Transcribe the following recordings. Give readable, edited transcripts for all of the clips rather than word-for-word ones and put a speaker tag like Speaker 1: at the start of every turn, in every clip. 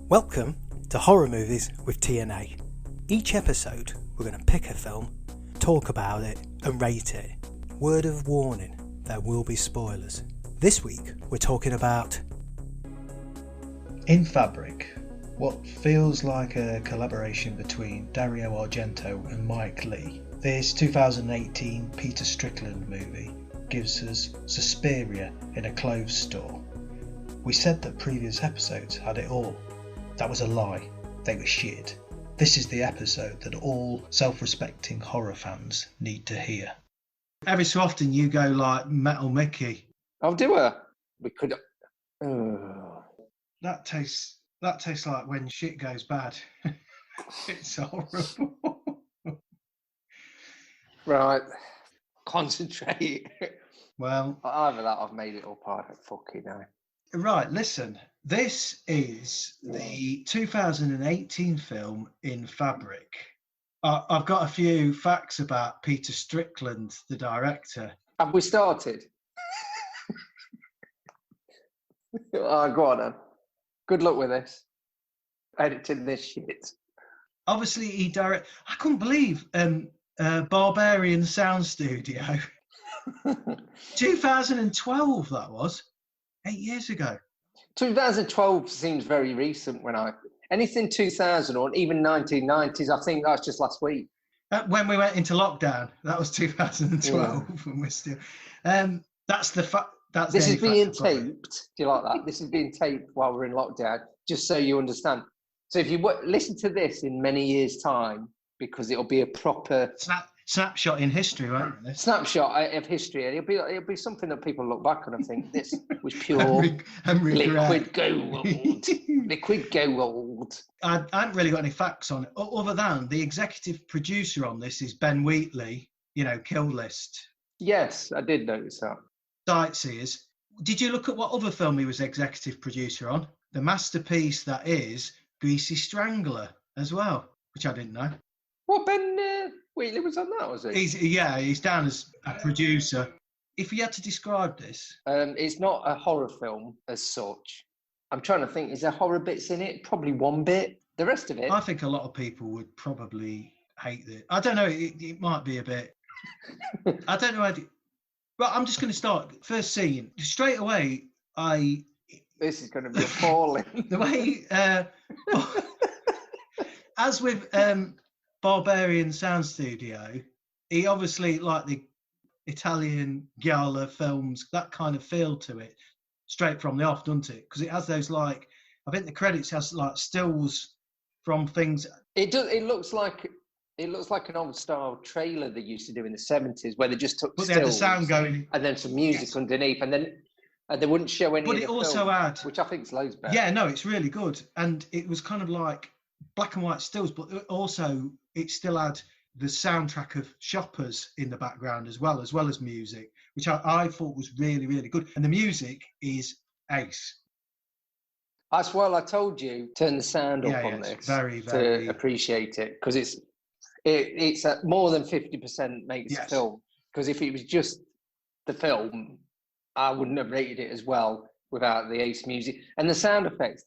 Speaker 1: Welcome to Horror Movies with TNA. Each episode, we're going to pick a film, talk about it, and rate it. Word of warning, there will be spoilers. This week, we're talking about In Fabric, what feels like a collaboration between Dario Argento and Mike Leigh. This 2018 Peter Strickland movie gives us Suspiria in a clothes store. We said that previous episodes had it all. That was a lie. They were shit. This is the episode that all self-respecting horror fans need to hear. Every so often you go like Metal Mickey.
Speaker 2: Oh, do I? We could.
Speaker 1: That tastes like when shit goes bad. It's horrible.
Speaker 2: Right. Concentrate.
Speaker 1: Well,
Speaker 2: Either that, I've made it up. I don't fucking know.
Speaker 1: Right, listen. This is the 2018 film In Fabric. I've got a few facts about Peter Strickland, the director.
Speaker 2: Have we started? Go on then. Good luck with this. Editing this shit.
Speaker 1: Obviously, I couldn't believe Barbarian Sound Studio. 2012, that was. 8 years ago.
Speaker 2: 2012 seems very recent anything 2000 or even 1990s, I think that's just last week.
Speaker 1: When we went into lockdown, that was 2012, and we're still. That's the fact.
Speaker 2: This is being taped. Do you like that? This is being taped while we're in lockdown, just so you understand. So if you listen to this in many years' time, because it'll be a proper
Speaker 1: snapshot in history, won't it?
Speaker 2: Snapshot of history, and it'll be something that people look back on and think this was pure liquid gold. Liquid gold.
Speaker 1: I haven't really got any facts on it, other than the executive producer on this is Ben Wheatley. Kill List.
Speaker 2: Yes, I did notice that.
Speaker 1: Sightseers. Did you look at what other film he was executive producer on? The masterpiece that is Greasy Strangler as well, which I didn't know.
Speaker 2: What, Ben Wheatley was on that, was he?
Speaker 1: He's down as a producer. If you had to describe this,
Speaker 2: it's not a horror film as such. I'm trying to think. Is there horror bits in it? Probably one bit. The rest of it,
Speaker 1: I think a lot of people would probably hate it. I don't know. It might be a bit. I don't know. Right, I'm just going to start. First scene. Straight away,
Speaker 2: This is going to be appalling.
Speaker 1: The way, as with Barbarian Sound Studio, he obviously, like the Italian giallo films, that kind of feel to it, straight from the off, doesn't it? Because it has those, like, I think the credits has like stills from things.
Speaker 2: It does. It looks like an old style trailer they used to do in the 70s, where they just took stills,
Speaker 1: they had the sound going,
Speaker 2: and then some music underneath, and then they wouldn't show any.
Speaker 1: But it also had,
Speaker 2: which I think is loads better.
Speaker 1: Yeah, no, it's really good, and it was kind of like black and white stills, but also it still had the soundtrack of Shoppers in the background as well as music, which I thought was really, really good, and the music is ace.
Speaker 2: That's why I told you turn the sound up on this
Speaker 1: very,
Speaker 2: to appreciate it, because it's at more than 50% makes the film. Because if it was just the film, I wouldn't have rated it as well without the ace music and the sound effects.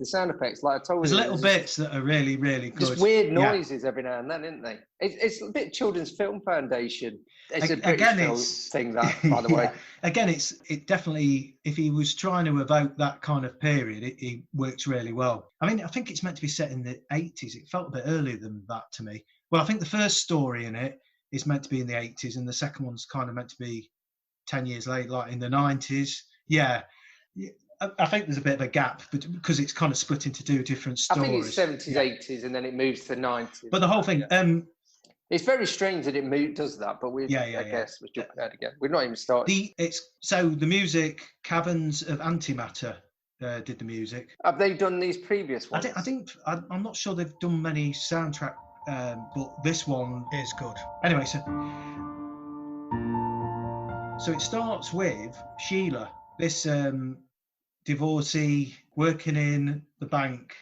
Speaker 2: Like I told
Speaker 1: you, there's little
Speaker 2: just,
Speaker 1: bits that are really, really good.
Speaker 2: Just weird noises every now and then, isn't they? It's a bit Children's Film Foundation. It's a British thing, that, by the way.
Speaker 1: Again, it definitely, if he was trying to evoke that kind of period, it works really well. I mean, I think it's meant to be set in the 80s. It felt a bit earlier than that to me. Well, I think the first story in it is meant to be in the 80s, and the second one's kind of meant to be 10 years later, like in the 90s. Yeah. I think there's a bit of a gap, but because it's kind of split into two different stories.
Speaker 2: I think it's 70s, 80s, and then it moves to the 90s.
Speaker 1: But the whole thing...
Speaker 2: it's very strange that it does that, but I guess we're jumping ahead again. We've not even started.
Speaker 1: So the music, Caverns of Antimatter did the music.
Speaker 2: Have they done these previous ones?
Speaker 1: I'm not sure they've done many soundtrack, but this one is good. Anyway, so it starts with Sheila, this divorcee working in the bank.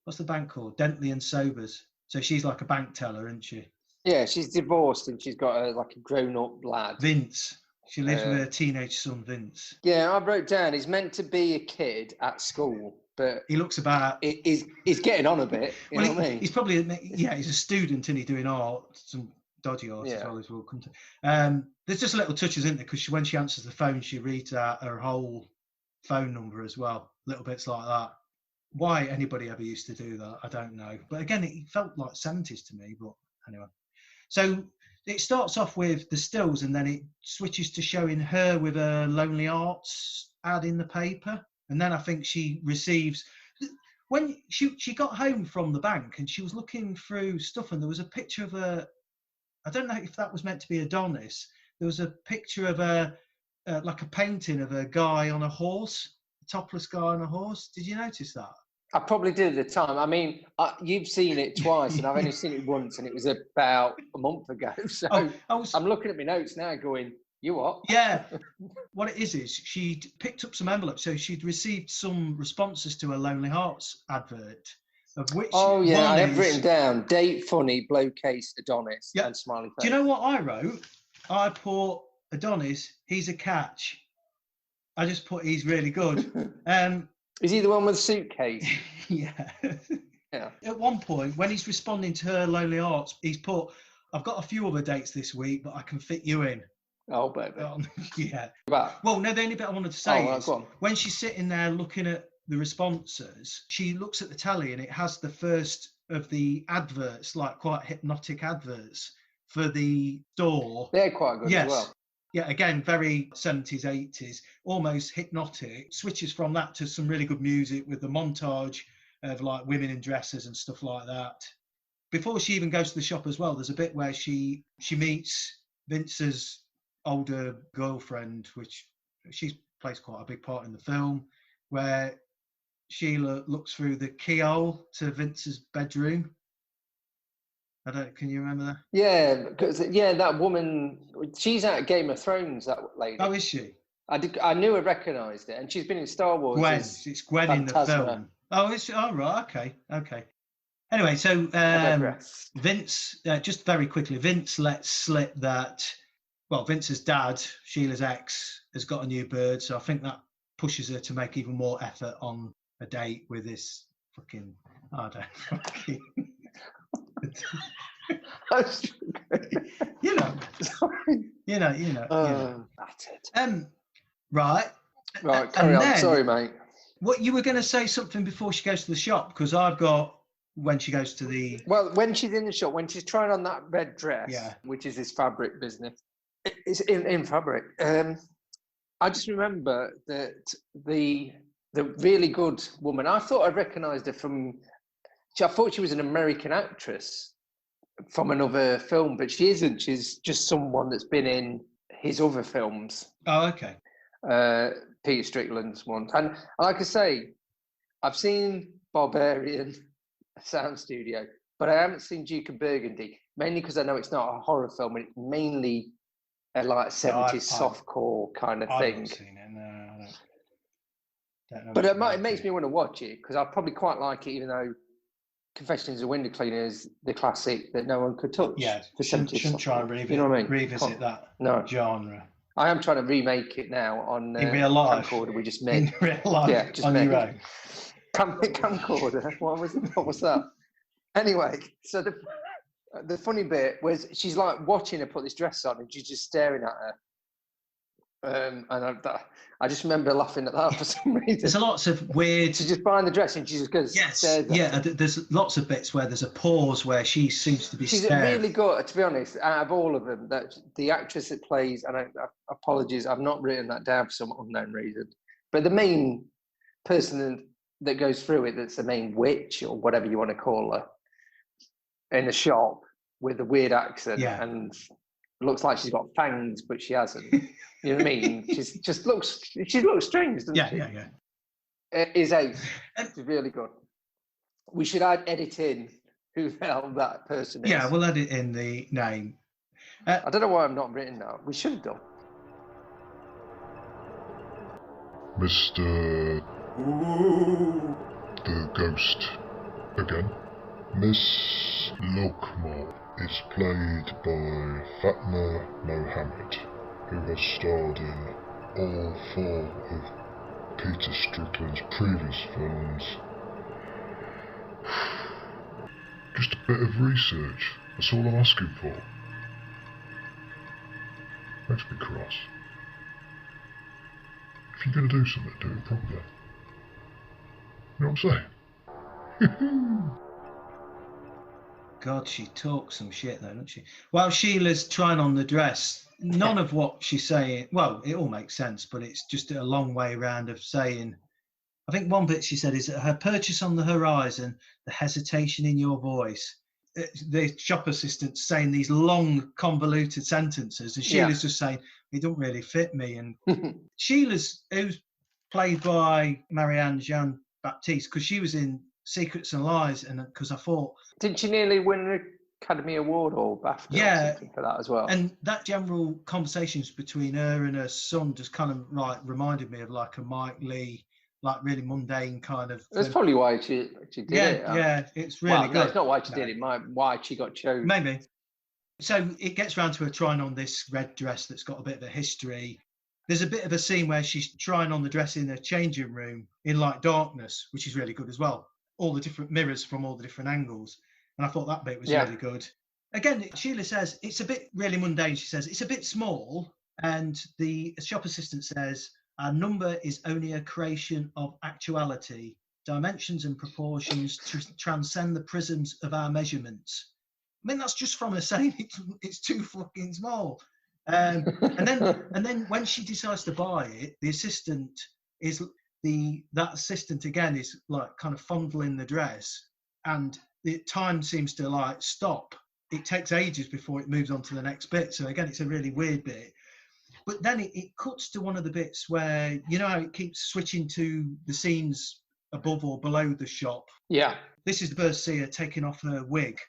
Speaker 1: What's the bank called? Dentley and Sobers. So she's like a bank teller, isn't she?
Speaker 2: Yeah, she's divorced and she's got a grown-up lad.
Speaker 1: Vince. She lives with her teenage son, Vince.
Speaker 2: Yeah, I wrote down he's meant to be a kid at school, but
Speaker 1: he looks about...
Speaker 2: He's getting on a bit, you know what I mean?
Speaker 1: He's probably... Yeah, he's a student and he's doing art, some dodgy art as well as we'll come to. There's just little touches, isn't there? Because when she answers the phone, she reads out her whole phone number as well. Little bits like that. Why anybody ever used to do that, I don't know. But again, it felt like 70s to me, but anyway. So it starts off with the stills and then it switches to showing her with a Lonely Arts ad in the paper. And then I think she receives... When she got home from the bank and she was looking through stuff and there was a picture of a... I don't know if that was meant to be Adonis. There was a picture of like a painting of a guy on a horse, a topless guy on a horse. Did you notice that?
Speaker 2: I probably did at the time. I mean, you've seen it twice, and I've only seen it once, and it was about a month ago. So I'm looking at my notes now going, you what?
Speaker 1: Yeah. What it is she'd picked up some envelopes. So she'd received some responses to a Lonely Hearts advert, of which
Speaker 2: I have written down, date funny, blow case, Adonis, and smiley face.
Speaker 1: Do you know what I wrote? I put Adonis, he's a catch. I just put he's really good.
Speaker 2: Is he the one with the suitcase?
Speaker 1: Yeah.
Speaker 2: Yeah.
Speaker 1: At one point, when he's responding to her Lonely Hearts, he's put, I've got a few other dates this week, but I can fit you in.
Speaker 2: Oh, baby.
Speaker 1: Yeah.
Speaker 2: But,
Speaker 1: well, no, the only bit I wanted to say is,
Speaker 2: go on.
Speaker 1: when she's sitting there looking at the responses, she looks at the telly and it has the first of the adverts, like quite hypnotic adverts for the store.
Speaker 2: They're quite good as well.
Speaker 1: Yeah, again, very 70s, 80s, almost hypnotic. Switches from that to some really good music with the montage of like women in dresses and stuff like that. Before she even goes to the shop as well, there's a bit where she meets Vince's older girlfriend, which she plays quite a big part in the film, where Sheila looks through the keyhole to Vince's bedroom. Can you remember that?
Speaker 2: Yeah, because that woman, she's out of Game of Thrones, that lady.
Speaker 1: Oh, is she?
Speaker 2: I knew I recognised it, and she's been in Star Wars.
Speaker 1: It's Gwen in the film. Oh, is she? Oh, right, okay. Anyway, so Vince, just very quickly, Vince lets slip that, well, Vince's dad, Sheila's ex, has got a new bird, so I think that pushes her to make even more effort on a date with this fucking, I don't know. you know.
Speaker 2: That's it.
Speaker 1: Right.
Speaker 2: Carry on. Sorry, mate.
Speaker 1: What, you were going to say something before she goes to the shop, because I've got when she goes to the...
Speaker 2: Well, when she's in the shop, when she's trying on that red dress, which is this fabric business, it's in fabric. I just remember that the really good woman, I thought I recognised her from... I thought she was an American actress from another film, but she isn't. She's just someone that's been in his other films.
Speaker 1: Oh, okay.
Speaker 2: Peter Strickland's one. And like I say, I've seen Barbarian Sound Studio, but I haven't seen Duke of Burgundy, mainly because I know it's not a horror film. It's mainly a like 70s softcore kind of thing.
Speaker 1: I haven't seen it, no. I don't know,
Speaker 2: but it makes me want to watch it, because I probably quite like it, even though Confessions of a Window Cleaner is the classic that no one could touch.
Speaker 1: Yeah, shouldn't try and revisit that genre.
Speaker 2: I am trying to remake it now on
Speaker 1: in real life.
Speaker 2: Camcorder we just made.
Speaker 1: In real life,
Speaker 2: yeah, just
Speaker 1: on
Speaker 2: made.
Speaker 1: your own.
Speaker 2: Camcorder. What was that? Anyway, so the funny bit was she's like watching her put this dress on, and she's just staring at her. And I just remember laughing at that for some reason.
Speaker 1: There's lots of weird...
Speaker 2: She's just buying the dress and she just goes...
Speaker 1: Yes, yeah, there's lots of bits where there's a pause where she seems to be
Speaker 2: She's really good, to be honest, out of all of them. That the actress that plays, and apologies, I've not written that down for some unknown reason, but the main person that goes through it, that's the main witch, or whatever you want to call her, in the shop with a weird accent, and looks like she's got fangs, but she hasn't. You know what I mean? She looks strange, doesn't she?
Speaker 1: Yeah.
Speaker 2: Is ace. It's really good. We should edit in who the hell that person is.
Speaker 1: Yeah, we'll edit in the name.
Speaker 2: I don't know why I'm not written now. We should have done.
Speaker 3: Mr. The Ghost again. Miss Lokmore is played by Fatma Mohammed, who has starred in all 4 of Peter Strickland's previous films. Just a bit of research, that's all I'm asking for. Makes me cross. If you're going to do something, do it properly. You know what I'm saying?
Speaker 1: God, she talks some shit though, doesn't she? While Sheila's trying on the dress, none of what she's saying, well, it all makes sense, but it's just a long way around of saying, I think one bit she said is her purchase on the horizon, the hesitation in your voice. The shop assistant's saying these long, convoluted sentences, and Sheila's just saying, it don't really fit me. And Sheila's, who's played by Marianne Jean Baptiste, because she was in Secrets and Lies, and because I thought...
Speaker 2: Didn't she nearly win an Academy Award or BAFTA or something for that as well?
Speaker 1: And that general conversations between her and her son just kind of like reminded me of like a Mike Leigh, like really mundane kind of...
Speaker 2: That's probably why she did it.
Speaker 1: Yeah, it's really good.
Speaker 2: No, it's not why she did it, why she got chosen.
Speaker 1: Maybe. So it gets round to her trying on this red dress that's got a bit of a history. There's a bit of a scene where she's trying on the dress in a changing room in like darkness, which is really good as well. All the different mirrors from all the different angles. And I thought that bit was really good. Again, Sheila says, it's a bit really mundane. She says, it's a bit small. And the shop assistant says, our number is only a creation of actuality. Dimensions and proportions transcend the prisms of our measurements. I mean, that's just from her saying it's too fucking small. And then when she decides to buy it, the assistant is that assistant again is like kind of fondling the dress, and the time seems to like stop. It takes ages before it moves on to the next bit. So again, it's a really weird bit. But then it cuts to one of the bits where, you know how it keeps switching to the scenes above or below the shop?
Speaker 2: Yeah.
Speaker 1: This is the first see her taking off her wig,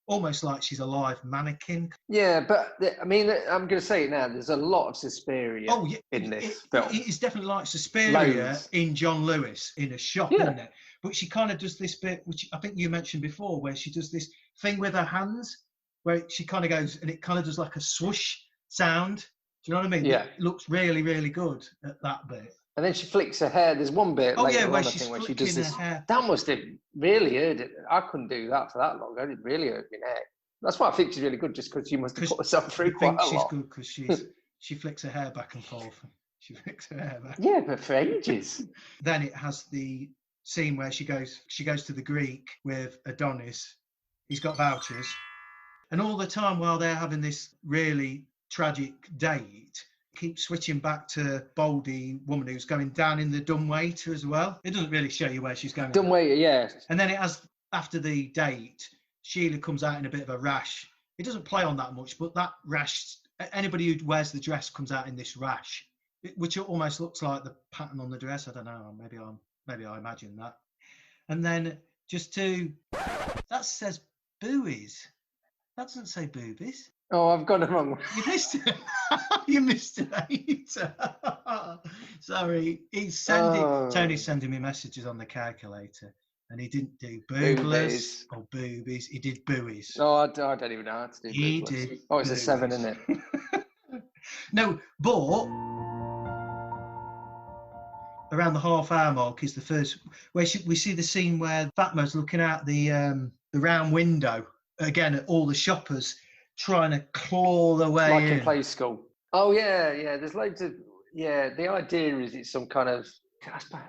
Speaker 1: almost like she's a live mannequin.
Speaker 2: Yeah, but I mean, I'm going to say it now, there's a lot of Suspiria in this film.
Speaker 1: It is definitely like Suspiria in John Lewis in a shop, isn't it? But she kind of does this bit, which I think you mentioned before, where she does this thing with her hands, where she kind of goes, and it kind of does like a swoosh sound. Do you know what I mean?
Speaker 2: Yeah.
Speaker 1: It looks really, really good at that bit.
Speaker 2: And then she flicks her hair. There's one bit
Speaker 1: where
Speaker 2: she does this.
Speaker 1: Hair.
Speaker 2: That must have really hurt it. I couldn't do that for that long. It really hurt my neck. That's why I think she's really good, just because she must have put herself through quite a lot. I think she's good
Speaker 1: because she flicks her hair back and forth. She flicks her hair back.
Speaker 2: Yeah, but for ages.
Speaker 1: Then it has the scene where she goes to the Greek with Adonis. He's got vouchers. And all the time while they're having this really tragic date, keeps switching back to Baldy woman who's going down in the dumbwaiter as well. It doesn't really show you where she's going.
Speaker 2: Dumbwaiter, yeah.
Speaker 1: And then it has, after the date, Sheila comes out in a bit of a rash. It doesn't play on that much, but that rash, anybody who wears the dress comes out in this rash, which almost looks like the pattern on the dress. I don't know, maybe I imagine that. And then that says buoys. That doesn't say boobies.
Speaker 2: Oh, I've got it wrong.
Speaker 1: You missed it. You missed it. Sorry. Tony's sending me messages on the calculator, and he didn't do booblers or boobies. He did buoys.
Speaker 2: No, I don't even know how to do
Speaker 1: He
Speaker 2: booblers.
Speaker 1: did.
Speaker 2: Oh, it's
Speaker 1: buoys.
Speaker 2: a 7, isn't it?
Speaker 1: No, but around the half-hour mark is the first where we see the scene where Fatma's looking out the round window again at all the shoppers trying to claw their way
Speaker 2: like
Speaker 1: in.
Speaker 2: in Play School. Oh, yeah. There's loads of... Yeah, the idea is it's some kind of...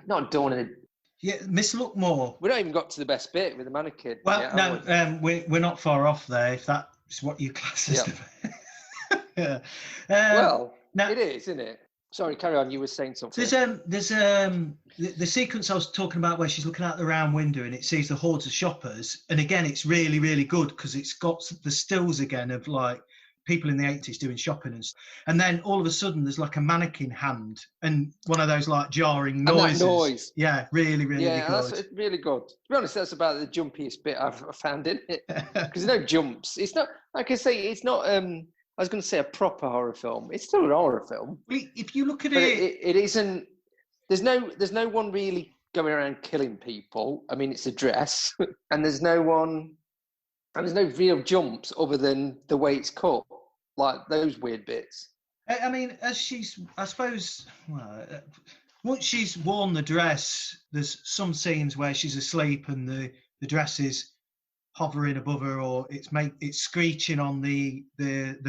Speaker 2: Not dawn.
Speaker 1: Yeah, Miss Lookmore.
Speaker 2: We don't even got to the best bit with the mannequin.
Speaker 1: Well, no, we're not far off there, if that's what you class as the...
Speaker 2: Well, now, it is, isn't it? Sorry, carry on. You were saying something.
Speaker 1: There's the sequence I was talking about where she's looking out the round window and it sees the hordes of shoppers. And again, it's really, really good because it's got the stills again of like people in the 80s doing shopping and then all of a sudden there's like a mannequin hand and one of those like jarring noises.
Speaker 2: And that noise.
Speaker 1: Yeah, really, really good.
Speaker 2: Yeah, that's really good. To be honest, that's about the jumpiest bit I've found in it because there's no jumps. It's not, like I say, it's not. I was going to say a proper horror film. It's still an horror film.
Speaker 1: If you look at
Speaker 2: it isn't. There's no one really going around killing people. I mean, it's a dress, and there's no real jumps other than the way it's cut, like those weird bits.
Speaker 1: I mean, I suppose, once she's worn the dress, there's some scenes where she's asleep and the dress is hovering above her, or it's screeching on the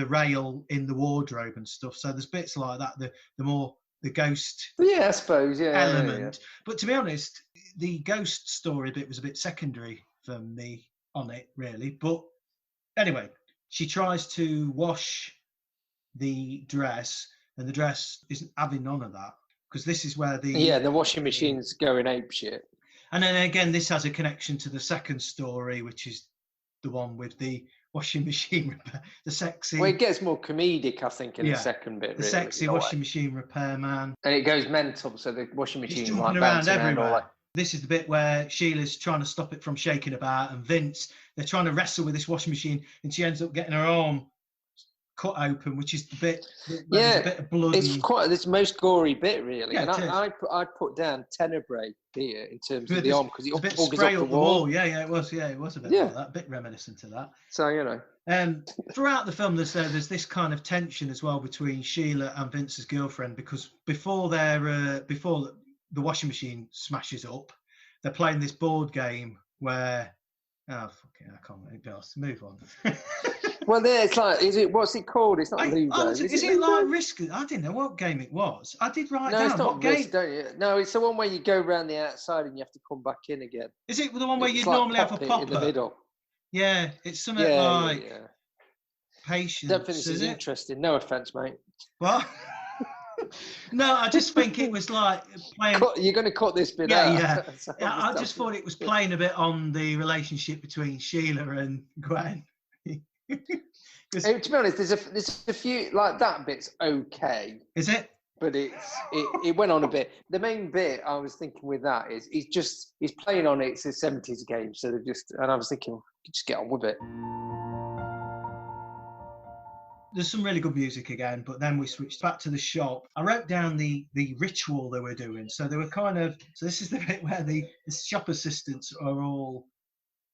Speaker 1: rail in the wardrobe and stuff. So there's bits like that. The more the ghost
Speaker 2: Yeah, I suppose. Yeah,
Speaker 1: element.
Speaker 2: yeah.
Speaker 1: But to be honest, the ghost story bit was a bit secondary for me on it, really. But anyway, she tries to wash the dress, and the dress isn't having none of that, because this is where
Speaker 2: the washing machine's going ape shit.
Speaker 1: And then again, this has a connection to the second story, which is the one with the washing machine, the sexy.
Speaker 2: Well, it gets more comedic, I think, in the second bit.
Speaker 1: The
Speaker 2: really,
Speaker 1: sexy washing machine repairman.
Speaker 2: And it goes mental, so the washing machine
Speaker 1: is jumping around everywhere. This is the bit where Sheila's trying to stop it from shaking about, and Vince, they're trying to wrestle with this washing machine, and she ends up getting her arm cut open, which is the bit. There's a bit of blood.
Speaker 2: It's quite this most gory bit, really.
Speaker 1: Yeah,
Speaker 2: and I put down Tenebrae here in terms of the arm, because it
Speaker 1: bit
Speaker 2: buggers
Speaker 1: spray
Speaker 2: up
Speaker 1: up the wall. Yeah, it was a bit like that, a bit reminiscent of that.
Speaker 2: So
Speaker 1: throughout the film, there's this kind of tension as well between Sheila and Vince's girlfriend, because before the washing machine smashes up, they're playing this board game where I can't be asked to move on.
Speaker 2: Well, there it's like, what's it called? It's not Ludo.
Speaker 1: Is it like Risk? I didn't know what game it was. I did write down.
Speaker 2: No, it's not
Speaker 1: what
Speaker 2: Risk,
Speaker 1: game.
Speaker 2: don't you? No, it's the one where you go around the outside and you have to come back in again.
Speaker 1: Is it the one where you normally have a popper
Speaker 2: in the middle?
Speaker 1: Yeah, it's something like Patience.
Speaker 2: Don't think this is interesting. No offense, mate.
Speaker 1: What? No, I just think it was like playing.
Speaker 2: You're going to cut this bit out.
Speaker 1: Yeah. I just thought it was playing a bit on the relationship between Sheila and Gwen.
Speaker 2: To be honest, there's a few like that bit's okay.
Speaker 1: Is it?
Speaker 2: But it went on a bit. The main bit I was thinking with that is he's playing on it's a 70s game, so and I was thinking just get on with it.
Speaker 1: There's some really good music again, but then we switched back to the shop. I wrote down the ritual they were doing. So they were so this is the bit where the shop assistants are all.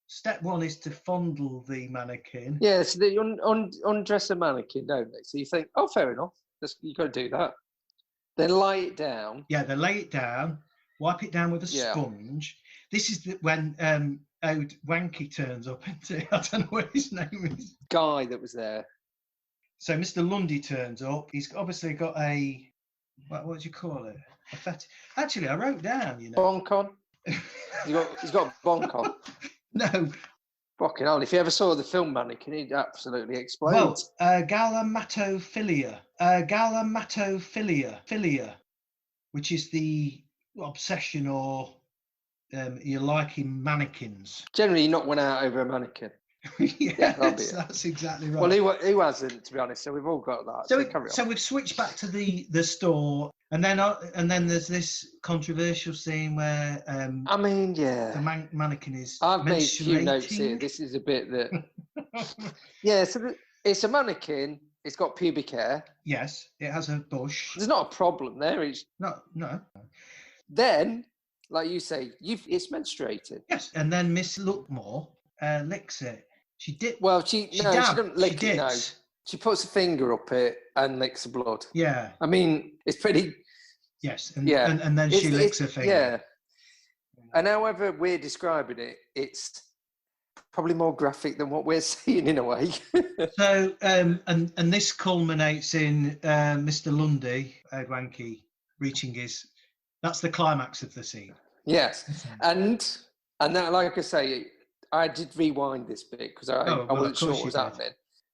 Speaker 1: Step one is to fondle the mannequin.
Speaker 2: Yeah, so they undress a mannequin, don't they? So you think, oh, fair enough. You've got to do that. Then lay it down.
Speaker 1: Yeah, they lay it down, wipe it down with a sponge. This is when old Wanky turns up. I don't know what his name is.
Speaker 2: Guy that was there.
Speaker 1: So Mr. Lundy turns up. He's obviously got what do you call it? Actually, I wrote down,
Speaker 2: Bonk-on. He's got a bonk on.
Speaker 1: No.
Speaker 2: Fucking hell, if you ever saw the film Mannequin, he'd absolutely explode.
Speaker 1: Well, galammatophilia, which is the obsession or you're liking mannequins.
Speaker 2: Generally, you knock one out over a mannequin.
Speaker 1: Yes, that's exactly right.
Speaker 2: Well, who hasn't, to be honest? So we've all got that.
Speaker 1: So we've switched back to the store, and then there's this controversial scene where the mannequin is.
Speaker 2: I've made a few notes here. This is a bit that. So it's a mannequin. It's got pubic hair.
Speaker 1: Yes, it has a bush.
Speaker 2: There's not a problem there. It's
Speaker 1: no.
Speaker 2: Then, like you say, it's menstruated.
Speaker 1: Yes, and then Miss Lookmore licks it. She did.
Speaker 2: Well, she doesn't lick it. No, she puts a finger up it and licks the blood.
Speaker 1: Yeah.
Speaker 2: I mean, it's pretty.
Speaker 1: Yes, and then she licks her finger.
Speaker 2: Yeah. And however we're describing it, it's probably more graphic than what we're seeing in a way.
Speaker 1: So, and this culminates in Mr. Lundy, Wanky, reaching that's the climax of the scene.
Speaker 2: Yes, and that, like I say, I did rewind this bit because I wasn't sure what was happening.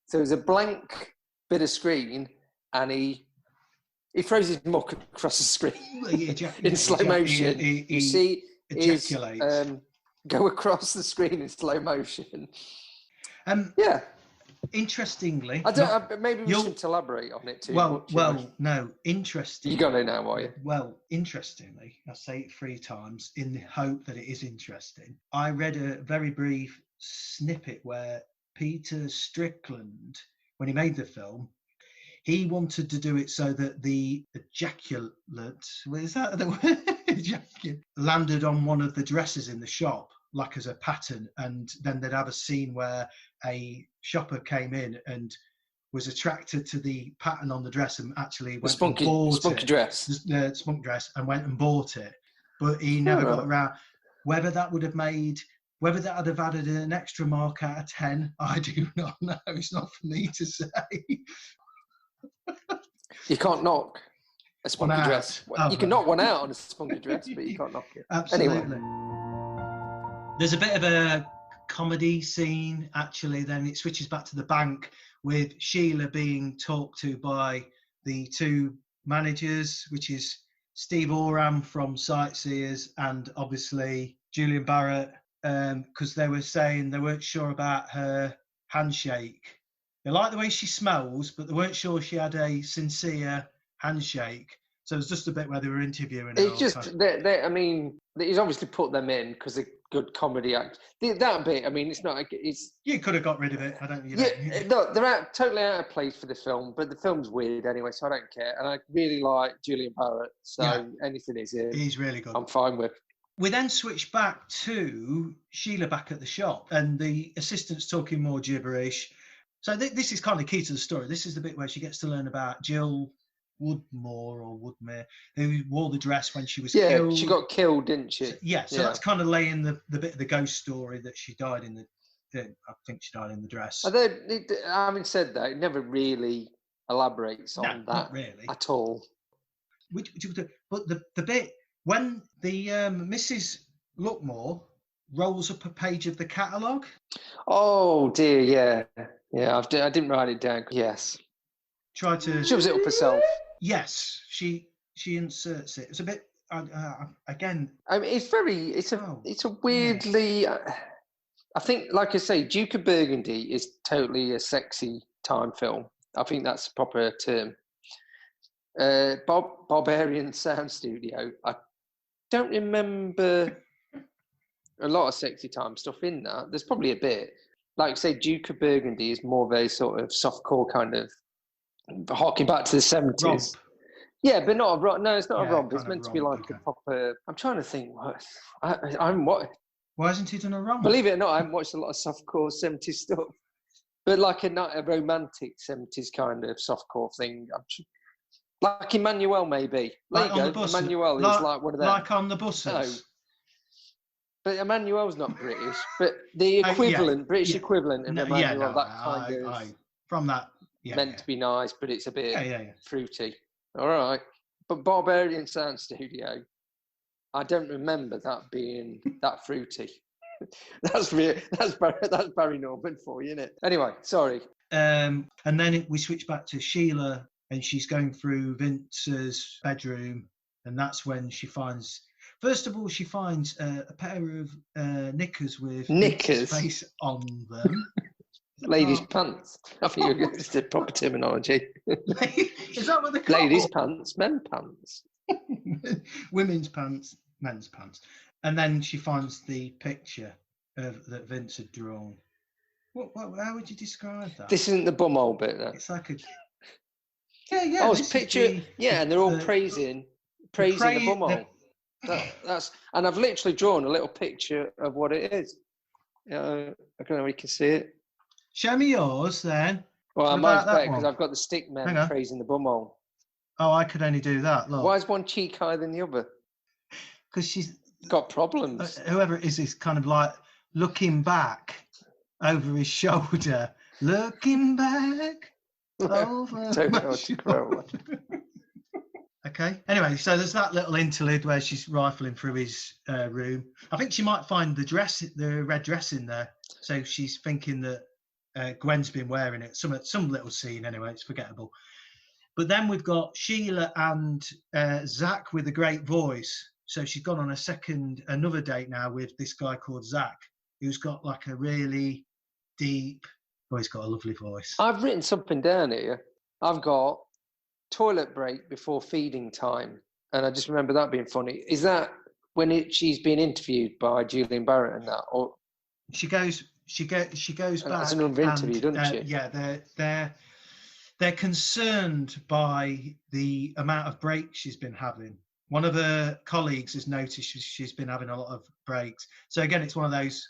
Speaker 2: So there's a blank bit of screen, and he throws his muck across the screen in slow motion. You see it go across the screen in slow motion.
Speaker 1: Interestingly,
Speaker 2: maybe we shouldn't elaborate on it too much.
Speaker 1: No, interesting.
Speaker 2: You got it now, are you?
Speaker 1: Well, interestingly, I say it 3 times in the hope that it is interesting. I read a very brief snippet where Peter Strickland, when he made the film, he wanted to do it so that the ejaculate, is that the word? Ejaculate, landed on one of the dresses in the shop, like as a pattern, and then they'd have a scene where a shopper came in and was attracted to the pattern on the dress and actually
Speaker 2: The
Speaker 1: went
Speaker 2: spunky,
Speaker 1: and bought
Speaker 2: spunky
Speaker 1: it.
Speaker 2: dress.
Speaker 1: The spunk dress, and went and bought it. But he never got around. Whether that would have added an extra mark out of 10, I do not know. It's not for me to say.
Speaker 2: You can't knock a spunky dress. You can knock one out on a spunky dress, but you can't knock it.
Speaker 1: Absolutely.
Speaker 2: Anyway.
Speaker 1: There's a bit of a comedy scene, actually. Then it switches back to the bank with Sheila being talked to by the two managers, which is Steve Oram from Sightseers and obviously Julian Barrett, because they were saying they weren't sure about her handshake. They like the way she smells, but they weren't sure she had a sincere handshake. So it was just a bit where they were interviewing her.
Speaker 2: It's just, I mean, he's obviously put them in because they're good comedy act. That bit, I mean, it's not. It's
Speaker 1: you could have got rid of it. I don't.
Speaker 2: No, they're totally out of place for the film, but the film's weird anyway, so I don't care. And I really like Julian Barrett, so anything he's
Speaker 1: really good.
Speaker 2: I'm fine with.
Speaker 1: We then switch back to Sheila back at the shop, and the assistant's talking more gibberish. So this is kind of key to the story. This is the bit where she gets to learn about Jill Woodmere, who wore the dress when she was killed.
Speaker 2: Yeah, she got killed, didn't she?
Speaker 1: So that's kind of laying the bit of the ghost story that she died in I think she died in the dress.
Speaker 2: Having said that, it never really elaborates on that
Speaker 1: not really.
Speaker 2: At all.
Speaker 1: But the bit when the Mrs. Lookmore rolls up a page of the catalogue.
Speaker 2: Oh dear, yeah. I didn't write it down. Yes.
Speaker 1: Try to
Speaker 2: shoves it up herself.
Speaker 1: Yes, she inserts it. It's a bit again.
Speaker 2: I mean, it's a weirdly. I think, like I say, Duke of Burgundy is totally a sexy time film. I think that's the proper term. Barbarian Sound Studio. I don't remember a lot of sexy time stuff in that. There's probably a bit. Like I say, Duke of Burgundy is more of a sort of softcore kind of harking back to the 70s.
Speaker 1: Romp.
Speaker 2: Yeah, but not a romp. No, it's not a romp. It's meant to be like a proper. I'm trying to think.
Speaker 1: Why hasn't he done a romp?
Speaker 2: Believe it or not, I haven't watched a lot of softcore 70s stuff. But like a romantic 70s kind of softcore thing. Like Emmanuel, maybe. There
Speaker 1: like
Speaker 2: you
Speaker 1: on
Speaker 2: go.
Speaker 1: The bus,
Speaker 2: Emmanuel is like one of them.
Speaker 1: Like on the buses.
Speaker 2: No. But Emmanuel's not British. But the equivalent, British equivalent of Emmanuel, that kind of.
Speaker 1: From that.
Speaker 2: Meant to be nice, but it's a bit fruity. All right. But Barbarian Sound Studio, I don't remember that being that fruity. That's Barry Norman for you, isn't it? Anyway, sorry.
Speaker 1: And then we switch back to Sheila, and she's going through Vince's bedroom, and that's when she finds. First of all, she finds a pair of knickers with Vince's face on them.
Speaker 2: Ladies' pants. I think you're going to proper terminology.
Speaker 1: Is that what they're called?
Speaker 2: Ladies' pants, men's pants.
Speaker 1: Women's pants, men's pants. And then she finds the picture that Vince had drawn. How would you describe that?
Speaker 2: This isn't the bumhole bit, though.
Speaker 1: It's like a...
Speaker 2: Yeah. Oh, it's a picture. And they're all praising the bumhole. And I've literally drawn a little picture of what it is. I don't know if you can see it.
Speaker 1: Show me yours, then.
Speaker 2: Well, mine's better because I've got the stick man praising the bumhole.
Speaker 1: Oh, I could only do that. Look.
Speaker 2: Why is one cheek higher than the other?
Speaker 1: Because she's
Speaker 2: got problems.
Speaker 1: Whoever it is kind of like looking back over his shoulder. Looking back over my shoulder. Okay. Anyway, so there's that little interlude where she's rifling through his room. I think she might find the red dress in there. So she's thinking that Gwen's been wearing it. Some little scene anyway. It's forgettable. But then we've got Sheila and Zach with a great voice. So she's gone on another date now with this guy called Zach, who's got like a really deep. Oh, he's got a lovely voice.
Speaker 2: I've written something down here. I've got toilet break before feeding time, and I just remember that being funny. Is that when she's being interviewed by Julian Barrett and that, or
Speaker 1: she goes back?
Speaker 2: That's another interview, doesn't she?
Speaker 1: Yeah, they're concerned by the amount of breaks she's been having. One of her colleagues has noticed she's been having a lot of breaks. So again, it's one of those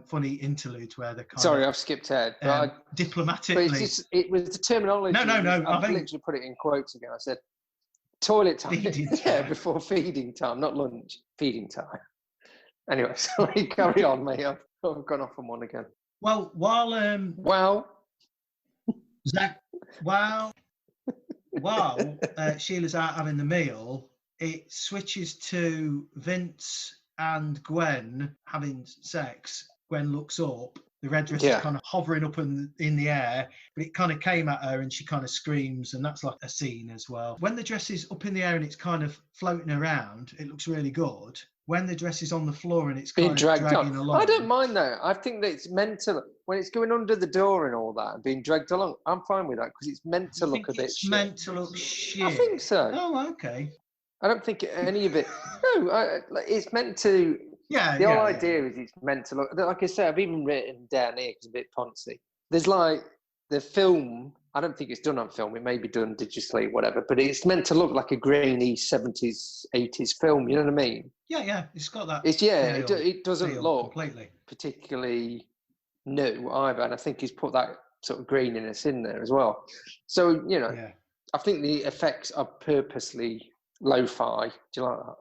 Speaker 1: funny interludes where they're kind
Speaker 2: Sorry,
Speaker 1: of
Speaker 2: I've skipped ahead. But
Speaker 1: diplomatically.
Speaker 2: it was the terminology.
Speaker 1: No.
Speaker 2: I've literally put it in quotes again. I said toilet time.
Speaker 1: Feeding time.
Speaker 2: Yeah, before feeding time, not lunch. Feeding time. Anyway, sorry, carry on, mate. I've gone off on one again.
Speaker 1: Well, while Zach, while Sheila's out having the meal, it switches to Vince and Gwen having sex. Gwen looks up. The red dress is kind of hovering up in the air, but it kind of came at her and she kind of screams, and that's like a scene as well. When the dress is up in the air and it's kind of floating around, it looks really good. When the dress is on the floor and it's kind of dragging along.
Speaker 2: I don't mind that. I think that it's meant to, when it's going under the door and all that and being dragged along, I'm fine with that because it's meant to look a bit shit.
Speaker 1: It's meant to look shit.
Speaker 2: I think so.
Speaker 1: Oh, okay.
Speaker 2: I don't think any of it. No, it's meant to.
Speaker 1: Yeah.
Speaker 2: The whole idea is it's meant to look. Like I said, I've even written down here because it's a bit poncy. There's like the film. I don't think it's done on film. It may be done digitally, whatever. But it's meant to look like a grainy 70s, 80s film. You know what I mean?
Speaker 1: Yeah. It's got that.
Speaker 2: It doesn't look
Speaker 1: completely
Speaker 2: particularly new either. And I think he's put that sort of graininess in there as well. So I think the effects are purposely lo-fi. Do you like that?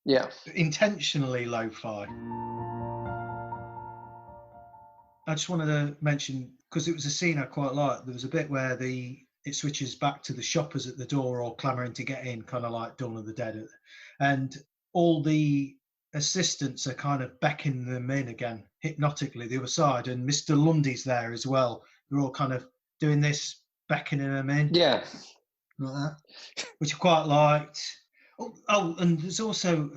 Speaker 2: Yeah.
Speaker 1: Intentionally lo-fi. I just wanted to mention, because it was a scene I quite liked, there was a bit where it switches back to the shoppers at the door all clamouring to get in, kind of like Dawn of the Dead. And all the assistants are kind of beckoning them in again, hypnotically, the other side. And Mr. Lundy's there as well. They're all kind of doing this, beckoning them in.
Speaker 2: Yeah.
Speaker 1: Like that, which I quite liked. Oh, and there's also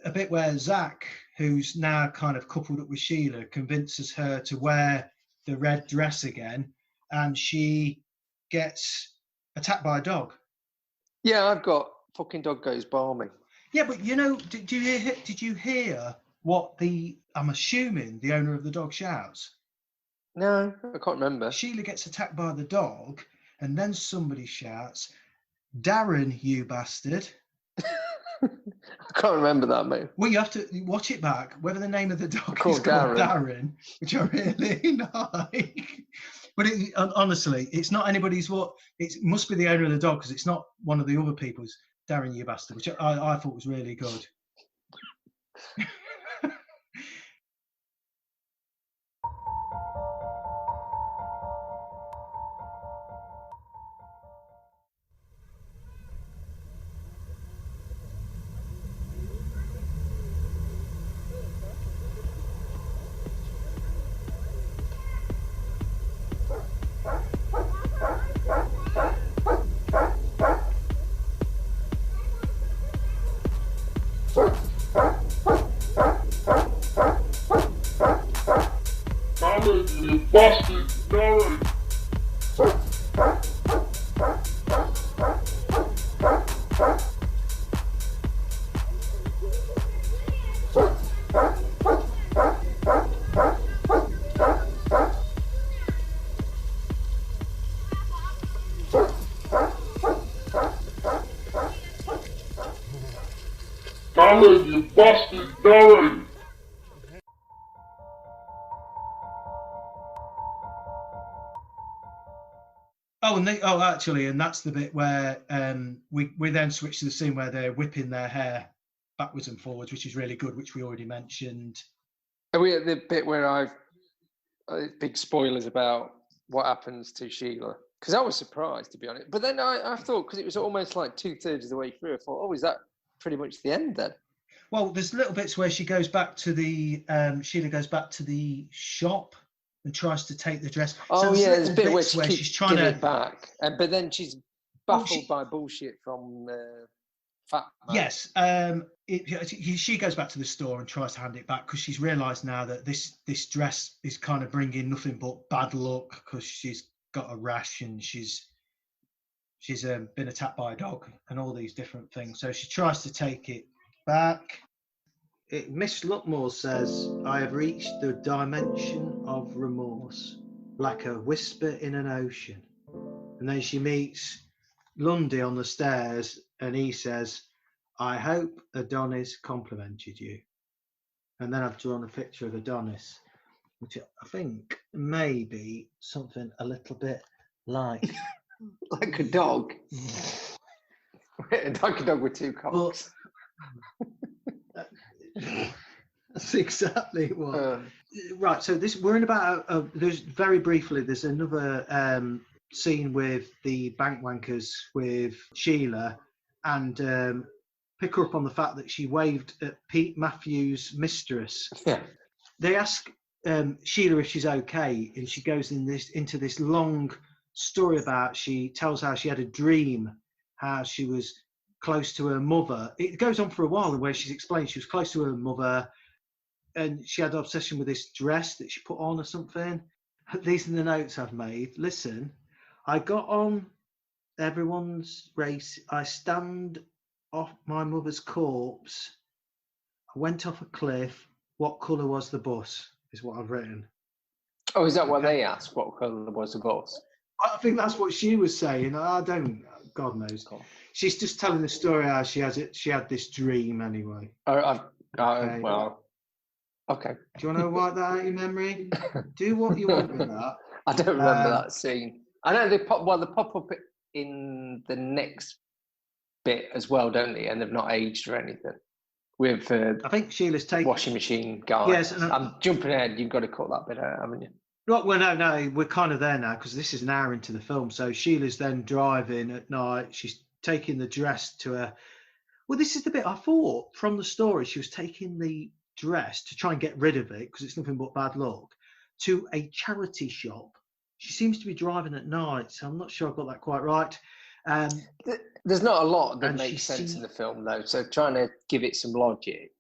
Speaker 1: a bit where Zach, who's now kind of coupled up with Sheila, convinces her to wear the red dress again, and she gets attacked by a dog.
Speaker 2: Yeah, I've got fucking dog goes balmy.
Speaker 1: Yeah, but did you hear what I'm assuming the owner of the dog shouts?
Speaker 2: No, I can't remember.
Speaker 1: Sheila gets attacked by the dog, and then somebody shouts, "Darren, you bastard."
Speaker 2: I can't remember that, mate.
Speaker 1: Well, you have to watch it back, whether the name of the dog
Speaker 2: is called
Speaker 1: Darren, which I really like. But honestly, it's not anybody's it must be the owner of the dog, because it's not one of the other people's. Darren, you bastard, which I thought was really good.
Speaker 3: You bastard, Darren! Darren, you bastard, Darren!
Speaker 1: Actually, and that's the bit where we then switch to the scene where they're whipping their hair backwards and forwards, which is really good, which we already mentioned.
Speaker 2: Are we at the bit where big spoilers about what happens to Sheila? Because I was surprised, to be honest. But then I thought, because it was almost like 2/3 of the way through, I thought, is that pretty much the end then?
Speaker 1: Well, there's little bits where she goes back to Sheila goes back to the shop and tries to take the dress.
Speaker 2: There's a bit where she's trying to it back, but then she's baffled by bullshit from Fat Man.
Speaker 1: Yes, she goes back to the store and tries to hand it back because she's realised now that this dress is kind of bringing nothing but bad luck, because she's got a rash and she's been attacked by a dog and all these different things. So she tries to take it back. Miss Luckmore says, "I have reached the dimension of remorse, like a whisper in an ocean." And then she meets Lundy on the stairs and he says, "I hope Adonis complimented you." and then I've drawn a picture of Adonis, which I think may be something a little bit like
Speaker 2: like a dog. Like a dog with two cocks.
Speaker 1: That's exactly what. Right, so we're in about. There's very briefly. There's another scene with the bank wankers with Sheila, and pick her up on the fact that she waved at Pete Matthews' mistress.
Speaker 2: Yeah.
Speaker 1: They ask Sheila if she's okay, and she goes into this long story about. She tells how she had a dream, how she was close to her mother. It goes on for a while, where she's explained she was close to her mother, and she had an obsession with this dress that she put on or something. These are the notes I've made. Listen, I got on everyone's race. I stand off my mother's corpse. I went off a cliff. What colour was the bus? Is what I've written.
Speaker 2: Oh, is that what they asked? What colour was the bus?
Speaker 1: I think that's what she was saying. I don't. God knows. She's just telling the story how she has it. She had this dream anyway.
Speaker 2: Okay.
Speaker 1: Well. Okay. Do you want to wipe that out of your memory? Do what you want with that.
Speaker 2: I don't remember that scene. I know they pop up in the next bit as well, don't they? And they've not aged or anything. With
Speaker 1: I think Sheila's taken
Speaker 2: washing machine guy. Yes, and I'm jumping ahead. You've got to cut that bit out, haven't you?
Speaker 1: Well, no, we're kind of there now because this is an hour into the film. So Sheila's then driving at night. She's taking the dress to her. Well, this is the bit I thought from the story. She was taking the dress to try and get rid of it because it's nothing but bad luck to a charity shop. She seems to be driving at night, so I'm not sure I got that quite right.
Speaker 2: There's not a lot that makes sense in the film, though, so trying to give it some logic.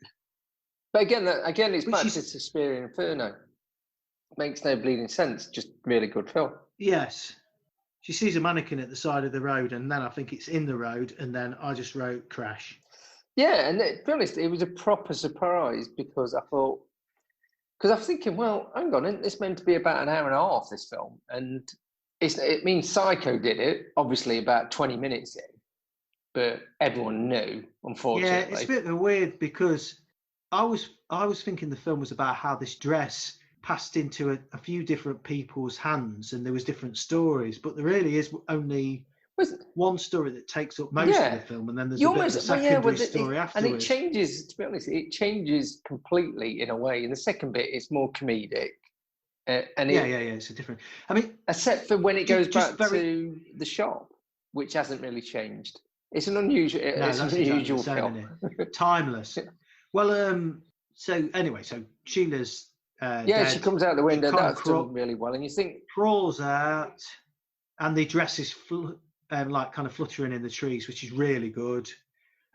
Speaker 2: But again, it's back to Suspiria Inferno. Makes no bleeding sense, just really good film.
Speaker 1: Yes. She sees a mannequin at the side of the road, and then I think it's in the road, and then I just wrote crash. Yeah, and to be honest, it was a proper surprise because I was thinking, well, hang on, isn't this meant to be about an hour and a half, this film? And it means Psycho did it, obviously about 20 minutes in, but everyone knew, unfortunately. Yeah, it's a bit weird because I was thinking the film was about how this dress passed into a few different people's hands and there was different stories, but there really is only one story that takes up most of the film, and then there's a secondary story afterwards.
Speaker 2: And it changes, to be honest, it changes completely in a way. In the second bit, it's more comedic.
Speaker 1: It's a different. I mean,
Speaker 2: except for when it goes back to the shop, which hasn't really changed. It's an unusual. It's an unusual film.
Speaker 1: Timeless. Well, so Sheila's.
Speaker 2: She comes out the window. That's done really well, and you think
Speaker 1: crawls out, and the dress is kind of fluttering in the trees, which is really good.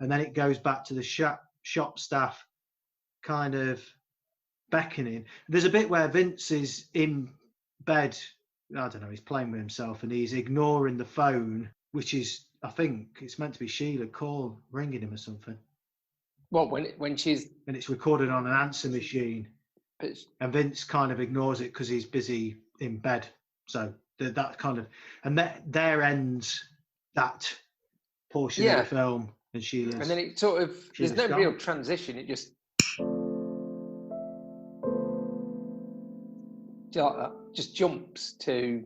Speaker 1: And then it goes back to the shop staff, kind of beckoning. There's a bit where Vince is in bed. I don't know. He's playing with himself, and he's ignoring the phone, which is, I think, it's meant to be Sheila ringing him or something.
Speaker 2: Well, when she's
Speaker 1: and it's recorded on an answer machine. And Vince kind of ignores it because he's busy in bed. So that kind of, and there ends that portion of the film. And Sheila's.
Speaker 2: And then it sort of, there's no real transition. It just jumps to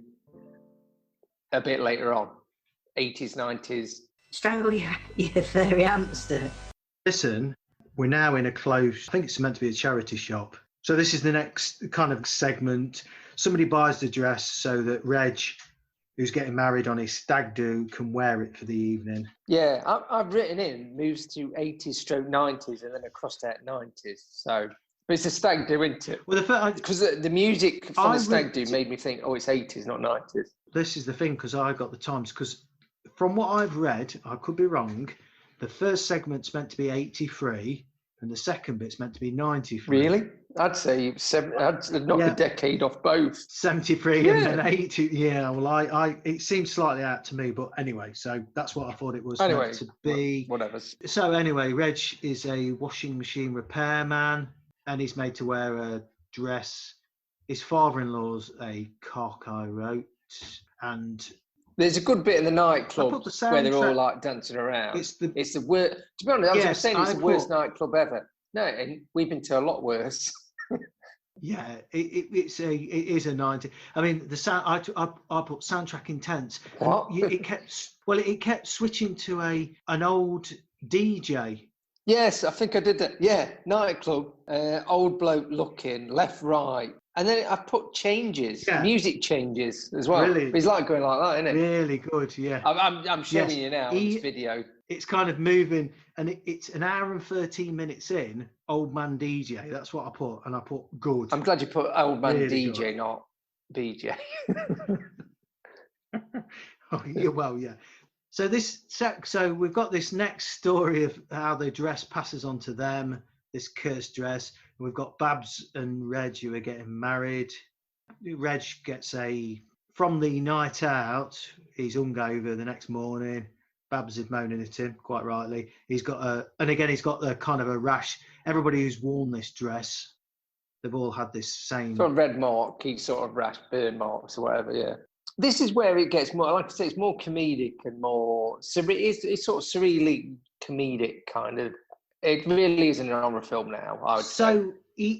Speaker 2: a bit later on, 80s, 90s.
Speaker 4: Strangle your furry hamster.
Speaker 1: Listen, we're now in a close, I think it's meant to be a charity shop. So this is the next kind of segment. Somebody buys the dress so that Reg, who's getting married on his stag do, can wear it for the evening.
Speaker 2: Yeah, I've written in, moves to 80s/90s and then a crossed out 90s. So, but it's a stag do, isn't it?
Speaker 1: Well,
Speaker 2: because the music from the stag do made me think, it's 80s, not 90s.
Speaker 1: This is the thing, because I got the times, because from what I've read, I could be wrong, the first segment's meant to be 83 and the second bit's meant to be 93.
Speaker 2: Really? I'd say I'd knock a decade off both.
Speaker 1: 73 and then 80. Yeah, well, it seems slightly out to me, but anyway, so that's what I thought it was meant to be.
Speaker 2: Whatever.
Speaker 1: So anyway, Reg is a washing machine repairman, and he's made to wear a dress. His father-in-law's a cock, I wrote, and
Speaker 2: there's a good bit in the nightclub where they're all like dancing around. It's the worst. To be honest, I was saying it's the worst nightclub ever. No, and we've been to a lot worse.
Speaker 1: Yeah, it is a 90. I mean, the sound I put soundtrack intense. And
Speaker 2: What?
Speaker 1: it kept switching to an old DJ.
Speaker 2: Yes, I think I did that. Yeah, nightclub, old bloke looking, left, right. And then I put changes, music changes as well.
Speaker 1: Brilliant.
Speaker 2: It's like going like that, isn't it?
Speaker 1: Really good, yeah.
Speaker 2: I'm showing you now on this video.
Speaker 1: It's kind of moving, and it's an hour and 13 minutes in, old man DJ. That's what I put, and I put good.
Speaker 2: I'm glad you put old man
Speaker 1: Really
Speaker 2: DJ,
Speaker 1: good.
Speaker 2: not BJ.
Speaker 1: Oh, yeah, well, yeah. So so we've got this next story of how the dress passes on to them, this cursed dress. And we've got Babs and Reg who are getting married. Reg gets from the night out, he's hungover the next morning. Babs is moaning at him, quite rightly. He's got the kind of a rash. Everybody who's worn this dress, they've all had this same...
Speaker 2: Sort of red mark, sort of rash, burn marks or whatever, yeah. This is where it gets more, like I say, it's more comedic and more... It's sort of surreally comedic, kind of. It really is an horror film now, I would say.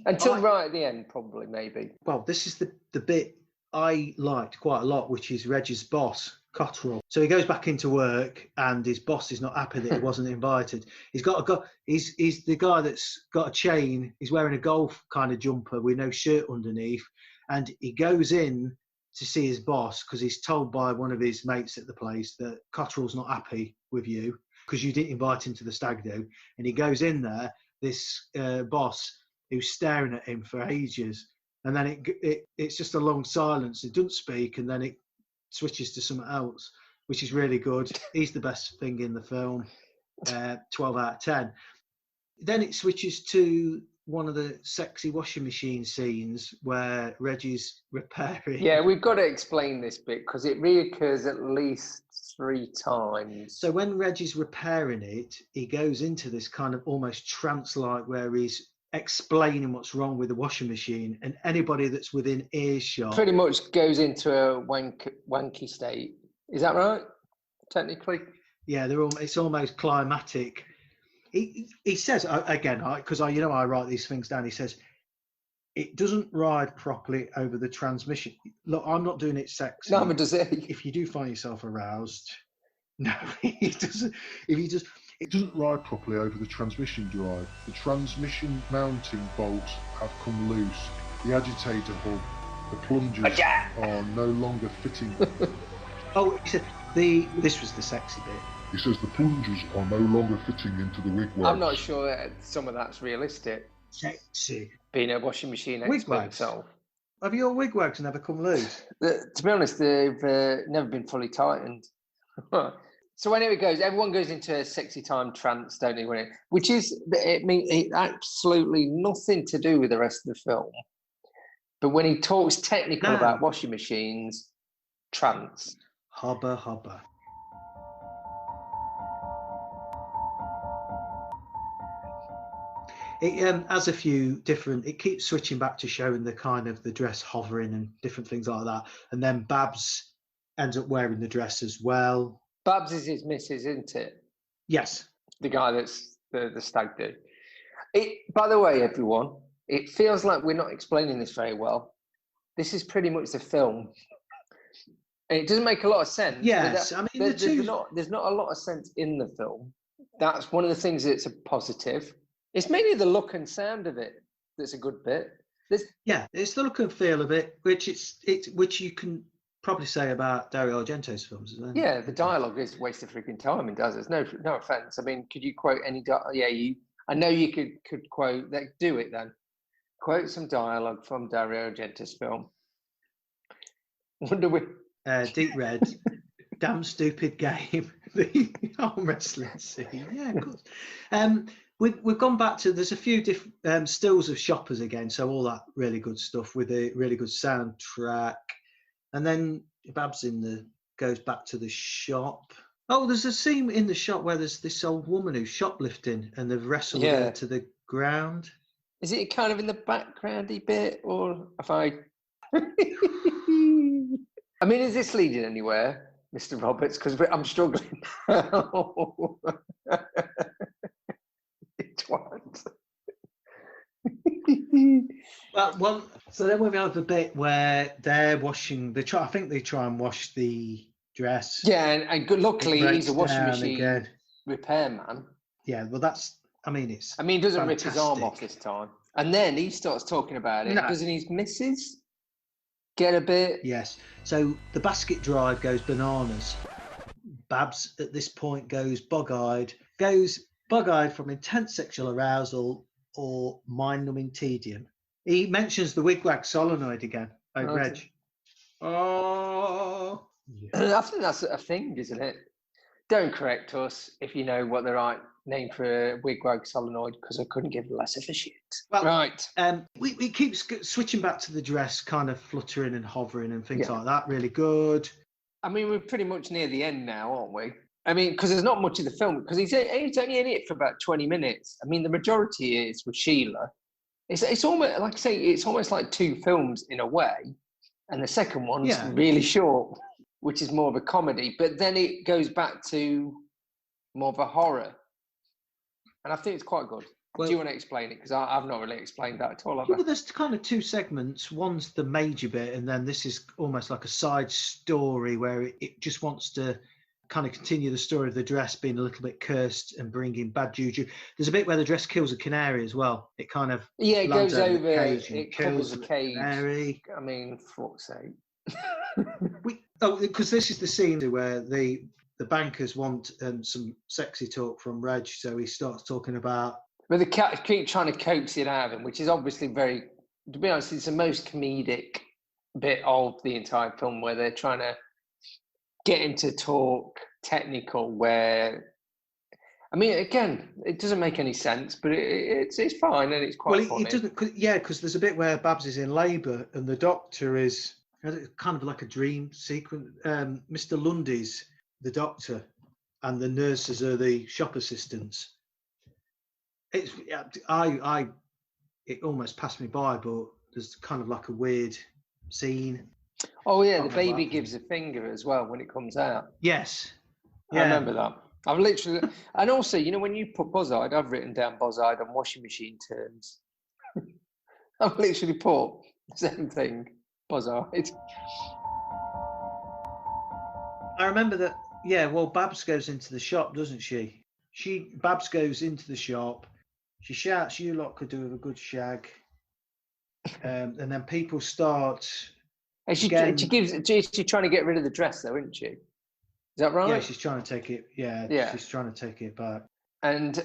Speaker 2: Until right at the end, probably, maybe.
Speaker 1: Well, this is the bit I liked quite a lot, which is Reg's boss, Cottrell. So he goes back into work, and his boss is not happy that he wasn't invited. He's the guy that's got a chain. He's wearing a golf kind of jumper with no shirt underneath, and he goes in to see his boss because he's told by one of his mates at the place that Cottrell's not happy with you because you didn't invite him to the stag do. And he goes in there, this boss who's staring at him for ages, and then it's just a long silence. It doesn't speak, and then it switches to something else, which is really good. He's the best thing in the film. 12 out of 10. Then it switches to one of the sexy washing machine scenes where Reggie's repairing.
Speaker 2: Yeah, we've got to explain this bit because it reoccurs at least 3 times.
Speaker 1: So when Reggie's repairing it, he goes into this kind of almost trance-like where he's explaining what's wrong with the washing machine, and anybody that's within earshot
Speaker 2: pretty much goes into a wanky state. Is that right? Technically?
Speaker 1: Yeah, it's almost climatic. He says, again, because I write these things down, he says, it doesn't ride properly over the transmission. Look, I'm not doing it sexy.
Speaker 2: No, but does it?
Speaker 1: If you do find yourself aroused, no, he doesn't.
Speaker 3: It doesn't ride properly over the transmission drive. The transmission mounting bolts have come loose. The agitator hub, the plungers are no longer fitting.
Speaker 1: Oh, he said this was the sexy bit.
Speaker 3: He says the plungers are no longer fitting into the wig wags.
Speaker 2: I'm not sure that some of that's realistic.
Speaker 1: Sexy.
Speaker 2: Being a washing machine
Speaker 1: Wig
Speaker 2: expert
Speaker 1: wags.
Speaker 2: himself.
Speaker 1: Have your wig wags never come loose?
Speaker 2: To be honest, they've never been fully tightened. So when it goes, everyone goes into a sexy time trance, don't they? Which is, it absolutely nothing to do with the rest of the film. But when he talks technical about washing machines, trance.
Speaker 1: Hubba hubba. It has a few different. It keeps switching back to showing the kind of the dress hovering and different things like that. And then Babs ends up wearing the dress as well.
Speaker 2: Babs is his missus, isn't it?
Speaker 1: Yes.
Speaker 2: The guy that's the stag do. By the way, everyone, it feels like we're not explaining this very well. This is pretty much the film. And it doesn't make a lot of sense.
Speaker 1: Yes,
Speaker 2: there's not a lot of sense in the film. That's one of the things that's a positive. It's mainly the look and sound of it that's a good bit.
Speaker 1: It's the look and feel of it, which you can probably say about Dario Argento's films, isn't it?
Speaker 2: Yeah, the dialogue is a waste of freaking time. It does. It's no offense. I mean, could you quote any? I know you could quote. Do it then. Quote some dialogue from Dario Argento's film. Wonder we.
Speaker 1: Deep Red. Damn stupid game. The arm wrestling scene. Yeah, of course. We've gone back to, there's a few different stills of Shoppers again, so all that really good stuff with a really good soundtrack. And then Babs goes back to the shop. Oh, there's a scene in the shop where there's this old woman who's shoplifting and they've wrestled her to the ground.
Speaker 2: Is it kind of in the backgroundy bit, or have I... I mean, is this leading anywhere, Mr. Roberts? Because I'm struggling.
Speaker 1: So then we have the bit where they're washing I think they try and wash the dress.
Speaker 2: Yeah, and luckily he's a washing machine repairman.
Speaker 1: Yeah, well, he
Speaker 2: doesn't rip his arm off this time. And then he starts talking about it. No. Doesn't his missus get a bit?
Speaker 1: Yes. So the basket drive goes bananas. Babs at this point goes bug-eyed from intense sexual arousal or mind-numbing tedium. He mentions the wigwag solenoid again. Oh, Reg. Oh.
Speaker 2: I think that's a thing, isn't it? Don't correct us if you know what the right name for a wigwag solenoid, because I couldn't give less of a shit.
Speaker 1: Well, right. We keep switching back to the dress, kind of fluttering and hovering and things like that. Really good.
Speaker 2: We're pretty much near the end now, aren't we? Because there's not much of the film, because he's only in it for about 20 minutes. The majority is with Sheila. It's almost, like I say, it's almost like two films in a way. And the second one's really short, which is more of a comedy. But then it goes back to more of a horror. And I think it's quite good. Well, do you want to explain it? Because I've not really explained that at all.
Speaker 1: Well, there's kind of two segments. One's the major bit, and then this is almost like a side story where it just wants to kind of continue the story of the dress being a little bit cursed and bringing bad juju. There's a bit where the dress kills a canary as well. It kind of
Speaker 2: it goes over, it covers the cage.
Speaker 1: Canary.
Speaker 2: Fuck's sake.
Speaker 1: Because this is the scene where the bankers want some sexy talk from Reg, so he starts talking about.
Speaker 2: But the cat keep trying to coax it out of him, which is obviously very. To be honest, it's the most comedic bit of the entire film, where they're trying to get him to talk technical. Where, again, it doesn't make any sense, but it's fine and it's quite funny.
Speaker 1: It doesn't, because there's a bit where Babs is in labour and the doctor is kind of like a dream sequence. Mr. Lundy's the doctor, and the nurses are the shop assistants. It almost passed me by, but there's kind of like a weird scene.
Speaker 2: Oh yeah, the baby gives a finger as well when it comes out.
Speaker 1: Yes,
Speaker 2: I remember that. I've literally, and also, when you put buzz-eyed, I've written down buzz-eyed on washing machine terms. I've literally put the same thing, buzz-eyed.
Speaker 1: I remember that. Yeah, well, Babs goes into the shop, doesn't she? Babs goes into the shop. She shouts, "You lot could do with a good shag," and then people start.
Speaker 2: She's trying to get rid of the dress, though, isn't she? Is that right?
Speaker 1: Yeah, she's trying to take it. Yeah, she's trying to take it back.
Speaker 2: And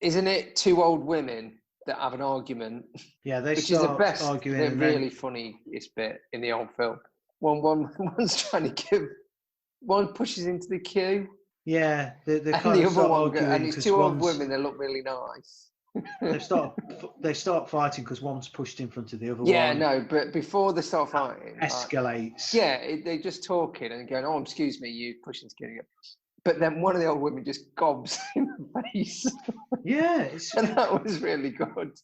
Speaker 2: isn't it two old women that have an argument?
Speaker 1: Yeah, which
Speaker 2: is the best,
Speaker 1: arguing.
Speaker 2: The really funniest bit in the old film. One's trying to give. One pushes into the queue.
Speaker 1: Yeah,
Speaker 2: and the other one, and it's two old women that look really nice.
Speaker 1: They start fighting because one's pushed in front of the other one.
Speaker 2: Yeah, no, but before they start fighting,
Speaker 1: escalates.
Speaker 2: They're just talking and going, "Oh, excuse me, you pushing this kid." But then one of the old women just gobs in the face.
Speaker 1: Yeah,
Speaker 2: and that was really good.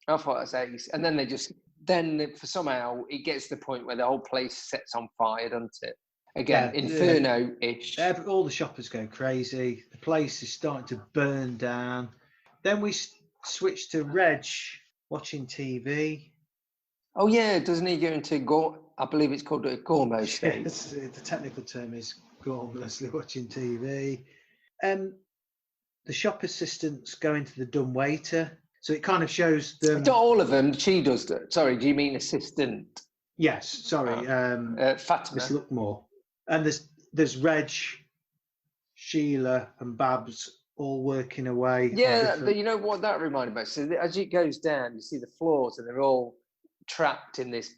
Speaker 2: I thought that's ace. And then somehow it gets to the point where the whole place sets on fire, doesn't it? Again, Inferno-ish.
Speaker 1: All the shoppers go crazy. The place is starting to burn down. Then we switch to Reg watching TV.
Speaker 2: Oh yeah, doesn't he go into I believe it's called a gourmet state.
Speaker 1: The technical term is gormlessly watching TV. The shop assistants go into the dumb waiter, so it kind of shows them.
Speaker 2: Not all of them. She does that. Sorry, do you mean assistant?
Speaker 1: Yes. Sorry.
Speaker 2: Fatima.
Speaker 1: Let's look more. And there's Reg, Sheila, and Babs all working away.
Speaker 2: Yeah, you know what that reminded me of? So as it goes down, you see the floors, and they're all trapped in this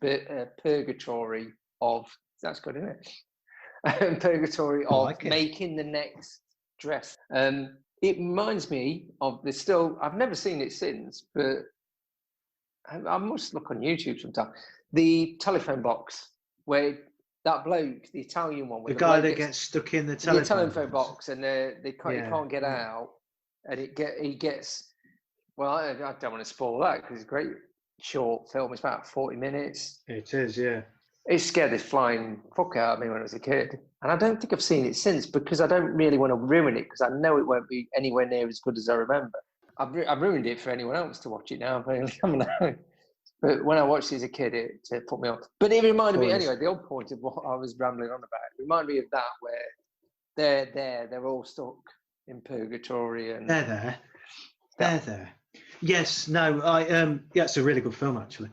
Speaker 2: purgatory of. That's good, isn't it? Purgatory of making the next dress. It reminds me of I've never seen it since, but I must look on YouTube sometime. The telephone box where. That bloke, the Italian one,
Speaker 1: the guy that gets stuck in the telephone
Speaker 2: box, and he can't get out, and he gets. Well, I don't want to spoil that because it's a great short film. It's about 40 minutes.
Speaker 1: It is, yeah.
Speaker 2: It scared the flying fuck out of me when I was a kid, and I don't think I've seen it since because I don't really want to ruin it because I know it won't be anywhere near as good as I remember. I've ruined it for anyone else to watch it now. Apparently, But when I watched it as a kid, it put me off. But it reminded me,
Speaker 1: Spoilers.
Speaker 2: anyway, the old point of what I was rambling on about, it reminded me of that where they're all stuck in purgatory. And
Speaker 1: They're there. Yes, no, yeah, it's a really good film, actually.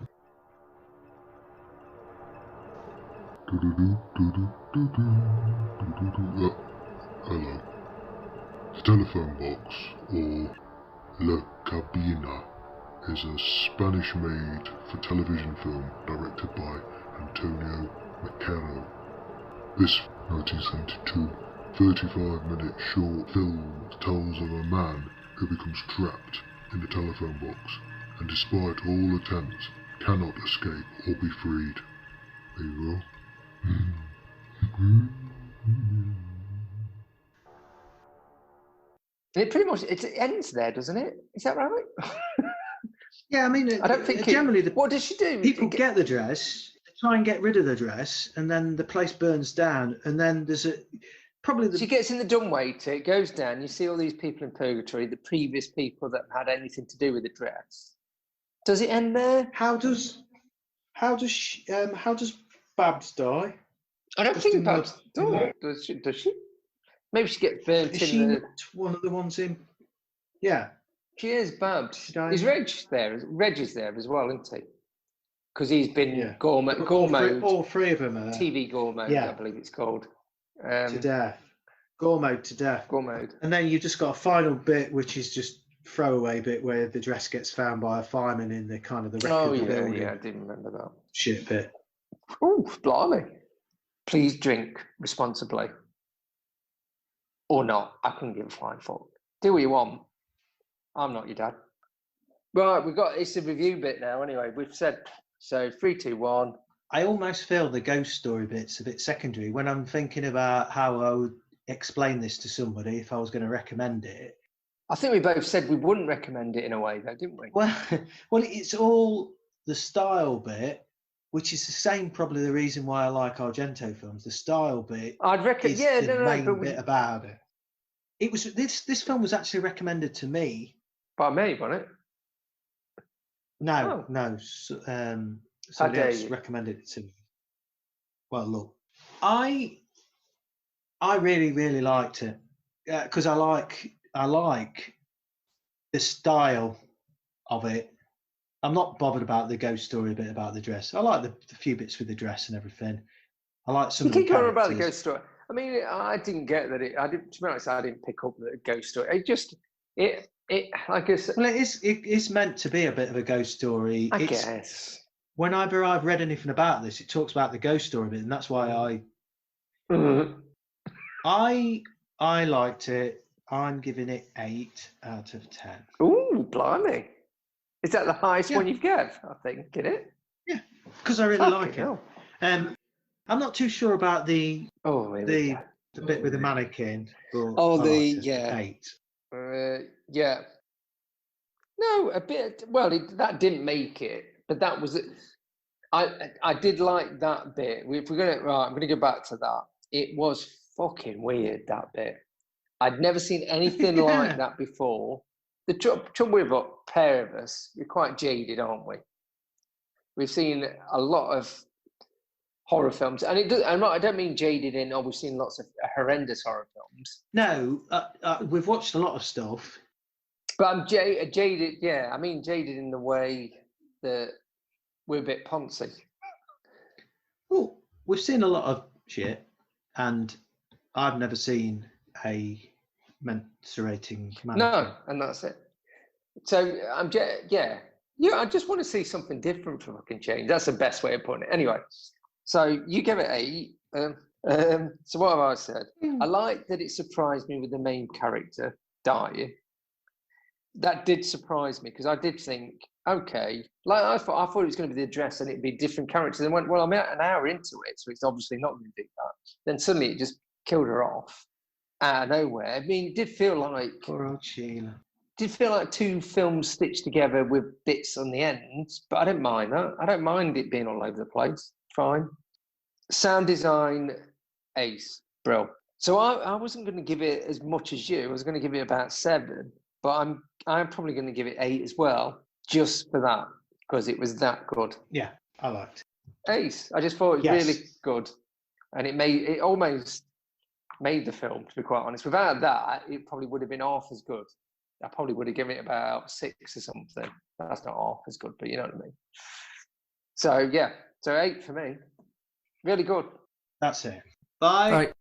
Speaker 3: Hello. The telephone box, or La Cabina, is a Spanish-made for television film directed by Antonio Macero. This 1972 35-minute short film tells of a man who becomes trapped in the telephone box and despite all attempts cannot escape or be freed. There you go.
Speaker 2: it pretty much it ends there, doesn't it? Is that right?
Speaker 1: Yeah, I mean,
Speaker 2: I don't think
Speaker 1: generally
Speaker 2: what does she do?
Speaker 1: People get the dress, they try and get rid of the dress, and then the place burns down, and then there's
Speaker 2: She gets in the dumbwaiter, it goes down, you see all these people in purgatory, the previous people that had anything to do with the dress. Does it end there?
Speaker 1: How does Babs die?
Speaker 2: I don't think Babs does she? Maybe she gets burnt
Speaker 1: Is
Speaker 2: in
Speaker 1: she
Speaker 2: the...
Speaker 1: not one of the ones in? Yeah.
Speaker 2: She is Babs.
Speaker 1: She died.
Speaker 2: Is Reg there? Reg is there as well, isn't he? Because he's been gore mode.
Speaker 1: All three of them are
Speaker 2: TV gore mode, I believe it's called.
Speaker 1: to death. Gore mode to death.
Speaker 2: Gore mode.
Speaker 1: And then you've just got a final bit, which is just throwaway bit where the dress gets found by a fireman in the kind of the record building.
Speaker 2: Yeah, I didn't remember that.
Speaker 1: Shit bit.
Speaker 2: Oh, blimey. Please drink responsibly. Or not. I couldn't give a flying fuck. Do what you want. I'm not your dad. Right, it's a review bit now anyway. We've said, so 3, 2, 1.
Speaker 1: I almost feel the ghost story bit's a bit secondary when I'm thinking about how I would explain this to somebody if I was going to recommend it.
Speaker 2: I think we both said we wouldn't recommend it in a way, though, didn't we?
Speaker 1: Well, it's all the style bit, which is the same, probably the reason why I like Argento films. The style bit
Speaker 2: I'd recommend,
Speaker 1: is the main bit about it. It was this film was actually recommended to me
Speaker 2: by me, wasn't it?
Speaker 1: No. Somebody else recommended it to me. Well, look, I really, really liked it because I like the style of it. I'm not bothered about the ghost story bit about the dress. I like the few bits with the dress and everything. I like some. You keep going
Speaker 2: about the ghost story. I mean, I didn't get that. To be honest, I didn't pick up the ghost story. It like I said.
Speaker 1: Well, it's meant to be a bit of a ghost story.
Speaker 2: I guess.
Speaker 1: Whenever I've read anything about this, it talks about the ghost story bit, and that's why I liked it. I'm giving it 8 out of 10.
Speaker 2: Ooh, blimey! Is that the highest one you've given? I think, isn't it?
Speaker 1: Yeah, because I really like it. I'm not too sure about the bit with the mannequin. But 8.
Speaker 2: Yeah. No, a bit. Well, that didn't make it, but that was. I did like that bit. If we're gonna I'm gonna go back to that. It was fucking weird, that bit. I'd never seen anything like that before. The trouble with a pair of us, we're quite jaded, aren't we? We've seen a lot of horror films, and I don't mean jaded in. We've seen lots of horrendous horror films.
Speaker 1: No, we've watched a lot of stuff.
Speaker 2: But I'm jaded. Yeah, I mean jaded in the way that we're a bit poncy.
Speaker 1: Oh, we've seen a lot of shit, and I've never seen a mensurating mannequin.
Speaker 2: No, and that's it. So I'm I just want to see something different for fucking change. That's the best way of putting it. Anyway, so you give it 8. So what have I said? I like that it surprised me with the main character dying. That did surprise me because I did think, okay, like I thought it was going to be the dress and it'd be different characters. And went, well, I'm an hour into it, so it's obviously not going to do that. Then suddenly it just killed her off out of nowhere. I mean, it did feel like
Speaker 1: poor old Sheila.
Speaker 2: Did feel like 2 films stitched together with bits on the ends, but I don't mind that. I don't mind it being all over the place. Fine. Sound design, ace, bro. So I wasn't going to give it as much as you. I was going to give it about 7, but I'm probably going to give it 8 as well, just for that. because it was that good.
Speaker 1: Yeah, I liked it.
Speaker 2: Ace. I just thought it was really good, and it almost made the film. To be quite honest, without that, it probably would have been half as good. I probably would have given it about 6 or something. That's not half as good, but you know what I mean. So yeah, so 8 for me. Really good.
Speaker 1: That's it.
Speaker 5: Bye.
Speaker 6: Right.